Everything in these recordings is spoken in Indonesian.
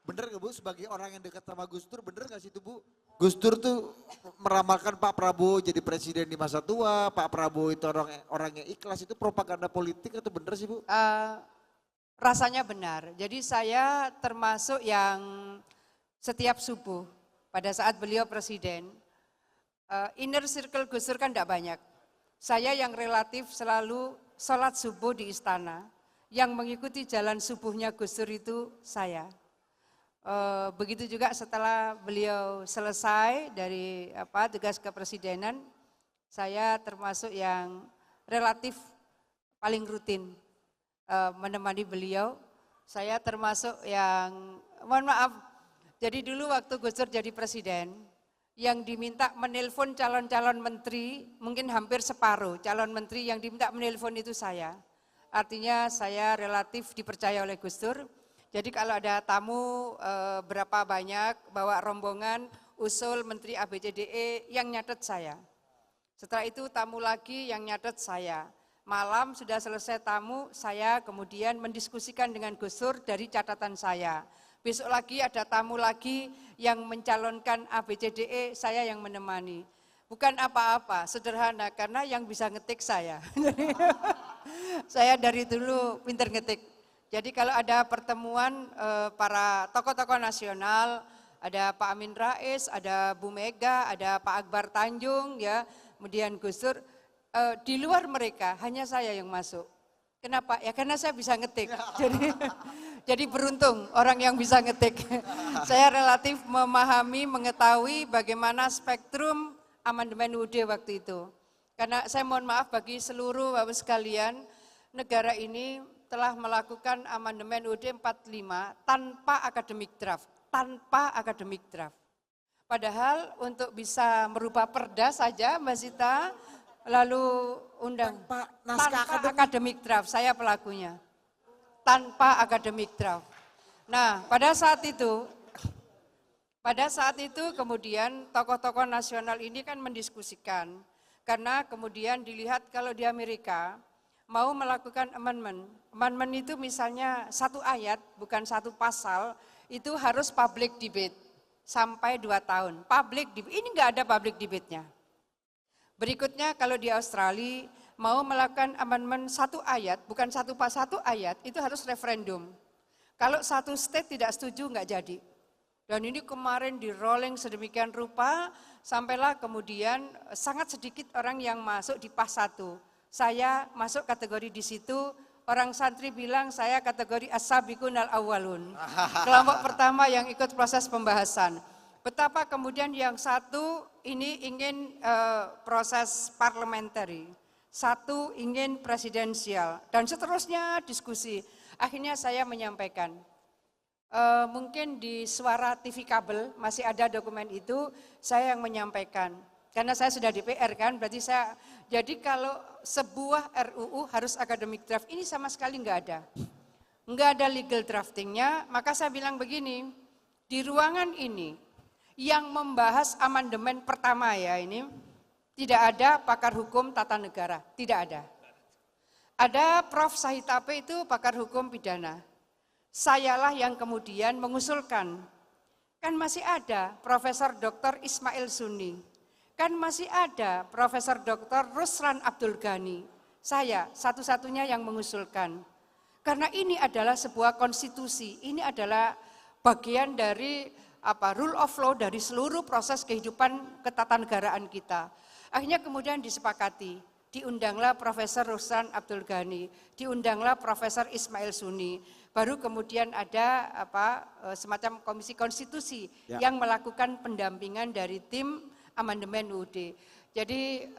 Bener gak Bu, sebagai orang yang dekat sama Gus Dur, bener gak sih itu Bu? Gus Dur tuh meramalkan Pak Prabowo jadi presiden di masa tua, Pak Prabowo itu orang yang ikhlas, itu propaganda politik atau bener sih Bu? Rasanya benar. Jadi saya termasuk yang setiap subuh pada saat beliau presiden, inner circle Gus Dur kan tidak banyak. Saya yang relatif selalu sholat subuh di istana, yang mengikuti jalan subuhnya Gus Dur itu saya. Begitu juga setelah beliau selesai dari tugas kepresidenan, saya termasuk yang relatif paling rutin menemani beliau. Saya termasuk yang, mohon maaf, jadi dulu waktu Gus Dur jadi presiden, yang diminta menelpon calon-calon menteri, mungkin hampir separuh calon menteri yang diminta menelpon itu saya. Artinya saya relatif dipercaya oleh Gus Dur. Jadi kalau ada tamu berapa banyak, bawa rombongan, usul menteri ABCDE, yang nyatet saya. Setelah itu tamu lagi yang nyatet saya. Malam sudah selesai tamu, saya kemudian mendiskusikan dengan Gus Dur dari catatan saya. Besok lagi ada tamu lagi yang mencalonkan ABCDE, saya yang menemani. Bukan apa-apa, sederhana, karena yang bisa ngetik saya. Saya dari dulu pinter ngetik. Jadi kalau ada pertemuan para tokoh-tokoh nasional, ada Pak Amin Rais, ada Bu Mega, ada Pak Akbar Tanjung, ya, kemudian Gus Dur, di luar mereka hanya saya yang masuk. Kenapa? Ya karena saya bisa ngetik. Jadi beruntung orang yang bisa ngetik. Saya relatif memahami, mengetahui bagaimana spektrum amandemen UUD waktu itu. Karena saya mohon maaf bagi seluruh Bapak sekalian, negara ini telah melakukan amandemen UUD 45 tanpa akademik draft, Padahal untuk bisa merubah perda saja Mbak Sita, lalu undang tanpa akademik draft, saya pelakunya. Tanpa akademik draft. Nah, pada saat itu kemudian tokoh-tokoh nasional ini kan mendiskusikan, karena kemudian dilihat kalau di Amerika mau melakukan amendment itu misalnya satu ayat, bukan satu pasal, itu harus public debate sampai 2 tahun. Public debate, ini enggak ada public debate-nya. Berikutnya kalau di Australia mau melakukan amendment satu ayat, bukan satu ayat, itu harus referendum. Kalau satu state tidak setuju enggak jadi. Dan ini kemarin di rolling sedemikian rupa, sampailah kemudian sangat sedikit orang yang masuk di PAS 1. Saya masuk kategori di situ, orang santri bilang saya kategori as-sabiqun al-awwalun. Kelompok pertama yang ikut proses pembahasan. Betapa kemudian yang satu ini ingin proses parliamentary, satu ingin presidensial, dan seterusnya diskusi. Akhirnya saya menyampaikan, mungkin di Suara TV Kabel masih ada dokumen itu, saya yang menyampaikan. Karena saya sudah DPR kan, berarti saya, jadi kalau sebuah RUU harus akademik draft, ini sama sekali enggak ada. Enggak ada legal draftingnya, maka saya bilang begini, di ruangan ini yang membahas amandemen pertama ya ini, tidak ada pakar hukum tata negara, tidak ada. Ada Prof. Sahitape itu pakar hukum pidana. Sayalah yang kemudian mengusulkan. Kan masih ada Profesor Dr. Ismail Sunni. Kan masih ada Profesor Dr. Ruslan Abdul Ghani. Saya satu-satunya yang mengusulkan. Karena ini adalah sebuah konstitusi, ini adalah bagian dari rule of law dari seluruh proses kehidupan ketatanegaraan kita. Akhirnya kemudian disepakati, diundanglah Profesor Ruslan Abdul Ghani, diundanglah Profesor Ismail Sunni. Baru kemudian ada semacam komisi konstitusi yang melakukan pendampingan dari tim amandemen UUD. Jadi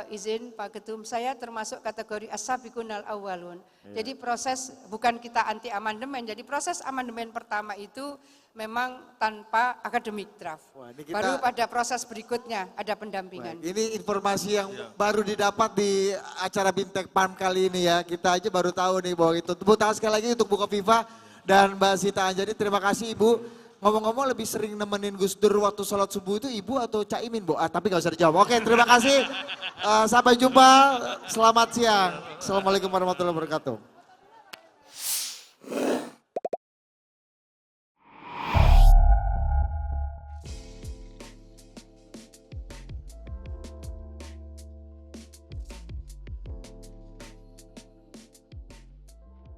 izin Pak Ketum, saya termasuk kategori as-sabiqun al-awwalun. Jadi proses, bukan kita anti amandemen, jadi proses amandemen pertama itu memang tanpa akademik draft. Baru pada proses berikutnya ada pendampingan. Ini informasi yang baru didapat di acara Bimtek PAN kali ini ya. Kita aja baru tahu nih bahwa itu. Tepuk tangan sekali lagi untuk Bu Kofifa dan Mbak Sita Anjani. Terima kasih Ibu. Ngomong-ngomong lebih sering nemenin Gus Dur waktu sholat subuh itu ibu atau Caimin Bu? Tapi gak usah dijawab. Oke, terima kasih. Sampai jumpa. Selamat siang. Assalamualaikum warahmatullahi wabarakatuh.